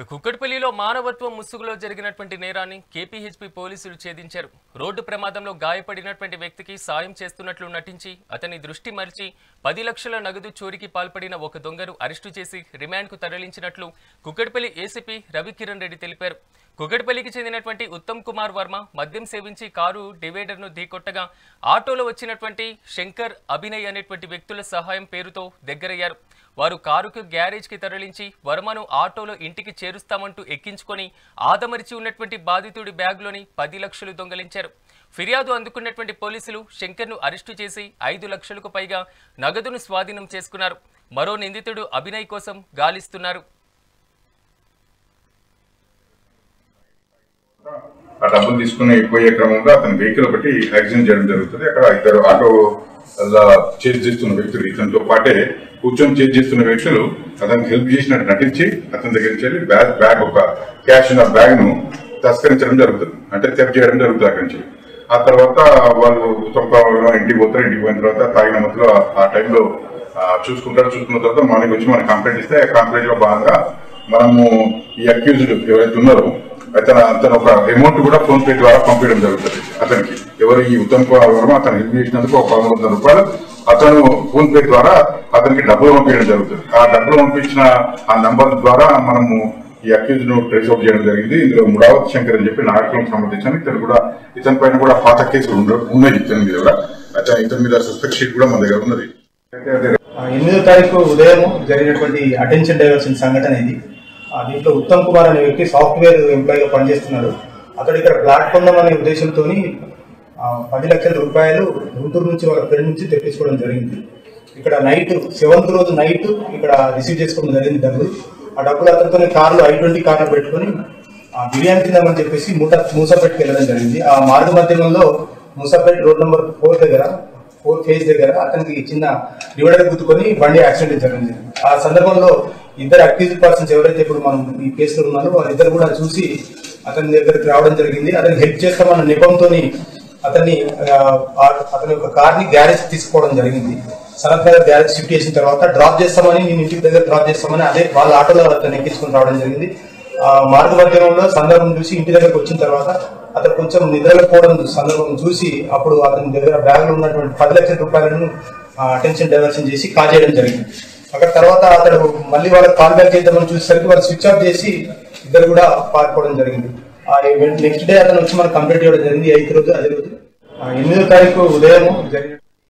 కుక్కట్పల్లిలో మానవత్వం ముసుగులో జరిగినటువంటి నేరాన్ని కేపీహెచ్పీ పోలీసులు ఛేదించారు. రోడ్డు ప్రమాదంలో గాయపడినటువంటి వ్యక్తికి సాయం చేస్తున్నట్లు నటించి అతని దృష్టి మరచి 10 లక్షల నగదు చోరీకి పాల్పడిన ఒక దొంగను అరెస్టు చేసి రిమాండ్కు తరలించినట్లు కుక్కట్పల్లి ఏసీపీ రవికిరణ్ రెడ్డి తెలిపారు. కుక్కట్పల్లికి చెందినటువంటి ఉత్తమ్ కుమార్ వర్మ మద్యం సేవించి కారు డివైడర్ను ఢీకొట్టగా ఆటోలో వచ్చినటువంటి శంకర్, అభినయ్ అనేటువంటి వ్యక్తుల సహాయం పేరుతో దగ్గరయ్యారు. వారు కారుకు గ్యారేజ్కి తరలించి వర్మను ఆటోలో ఇంటికి చేరుస్తామంటూ ఎక్కించుకొని ఆదమరిచి ఉన్నటువంటి బాధితుడి బ్యాగ్లోని 10 లక్షలు దొంగలించారు. ఫిర్యాదు అందుకున్నటువంటి పోలీసులు శంకర్ను అరెస్టు చేసి 5 లక్షలకు పైగా నగదును స్వాధీనం చేసుకున్నారు. మరో నిందితుడు అభినయ్ కోసం గాలిస్తున్నారు. ఆ డబ్బులు తీసుకుని పోయే క్రమంలో అతని వెహికల్ ఒకటి యాక్సిడెంట్ చేయడం జరుగుతుంది. అక్కడ ఇద్దరు ఆటో చేజ్ చేస్తున్న వ్యక్తులు, ఇతనితో పాటే కూర్చొని చేజ్ చేస్తున్న వ్యక్తులు అతనికి హెల్ప్ చేసినట్టు నటించి అతని దగ్గర నుంచి వెళ్ళి బ్యాగ్ ఒక క్యాష్ ఉన్న బ్యాగ్ ను తస్కరించడం జరుగుతుంది, అంటే థెఫ్ట్ చేయడం జరుగుతుంది అక్కడి నుంచి. ఆ తర్వాత వాళ్ళు ఇంటికి పోతారు. ఇంటికి పోయిన తర్వాత తాగిన మధ్యలో ఆ టైంలో చూసుకున్న తర్వాత మార్నింగ్ వచ్చి మనకి కంప్లైంట్ ఇస్తే కంప్లైంట్ లో భాగంగా మనము ఈ అక్యూజ్డ్ ఎవరైతే ఉన్నారో అతను ఒక అమౌంట్ కూడా ఫోన్ పే ద్వారా పంపించడం జరుగుతుంది. అతనికి ఎవరు ఈ ఉత్తమ్ కుమార్ వర్మ అతను హెల్ప్ చేసినందుకు ఒక 1300 రూపాయలు అతను ఫోన్ పే ద్వారా అతనికి డబ్బులు పంపించడం జరుగుతుంది. ఆ డబ్బులు పంపించిన ఆ నంబర్ ద్వారా మనము ఈ అక్యూజ్ ను ట్రేస్ అవుట్ చేయడం జరిగింది. ఇందులో ముడావత్ శంకర్ అని చెప్పి నాయకులకు సంబంధించిన ఇతని పైన కూడా పాత కేసులు ఉన్నాయి. ఇతని మీద కూడా ఇతని మీద సస్పెక్ట్ షీట్ కూడా మన దగ్గర ఉన్నది. 8వ తారీఖు ఉదయం జరిగినటువంటి అటెన్షన్ డైవర్షన్ సంఘటన ఇది. దీంట్లో ఉత్తమ్ కుమార్ అనే వ్యక్తి సాఫ్ట్వేర్ ఎంప్లాయీగా పనిచేస్తున్నాడు. అతడు ఇక్కడ ప్లాట్ కొందాం అనే ఉద్దేశంతో 10 లక్షల రూపాయలు గుంటూరు నుంచి వాళ్ళ ఫ్రెండ్ నుంచి తెప్పించుకోవడం జరిగింది. ఇక్కడ నైట్ 7th రోజు నైట్ ఇక్కడ రిసీవ్ చేసుకోవడం జరిగింది డబ్బులు. ఆ డబ్బులు అతనితో కారులో I-20 కార్లో పెట్టుకుని బిర్యానీ తిందామని చెప్పేసి మూసాపేటకి వెళ్ళడం జరిగింది. ఆ మార్గ మధ్యంలో మూసాపేట రోడ్ నెంబర్ 4 ఫేజ్ దగ్గర అతనికి చిన్న డివైడర్ గుద్దుకొని బండి యాక్సిడెంట్ జరిగింది. ఆ సందర్భంలో ఇద్దరు అక్యూజ్డ్ పర్సన్స్ ఎవరైతే ఇప్పుడు మనం ఈ కేసులో ఉన్నారో వాళ్ళిద్దరు కూడా చూసి అతని దగ్గరికి రావడం జరిగింది. అతనికి హెల్ప్ చేస్తామన్న నెపంతో అతని యొక్క కార్ని గ్యారేజ్ తీసుకోవడం జరిగింది. సనత్ నగర్ గ్యారేజ్ షిఫ్ట్ చేసిన తర్వాత డ్రాప్ చేస్తామని, నేను ఇంటికి దగ్గర డ్రాప్ చేస్తామని అదే వాళ్ళ ఆటోలో అతను ఎక్కించుకొని రావడం జరిగింది. మార్గ మధ్యంలో సందర్భం చూసి ఇంటి దగ్గరకు వచ్చిన తర్వాత అతను కొంచెం నిద్రపోవడం సందర్భం చూసి అప్పుడు అతని దగ్గర బ్యాగ్ లో ఉన్నటువంటి 10 లక్షల రూపాయలను అటెన్షన్ డైవర్షన్ చేసి కాల్ చేయడం జరిగింది. అక్కడ తర్వాత అతడు మళ్ళీ వాళ్ళకి కాల్ బ్యాక్ చేద్దామని చూసేసరికి వాళ్ళు స్విచ్ ఆఫ్ చేసి ఇద్దరు కూడా పారిపోవడం జరిగింది. నెక్స్ట్ డే అతను వచ్చి మనకు కంప్లీట్ చేయడం జరిగింది. 8వ రోజు అదే రోజు 8వ తారీఖు ఉదయం జరిగింది.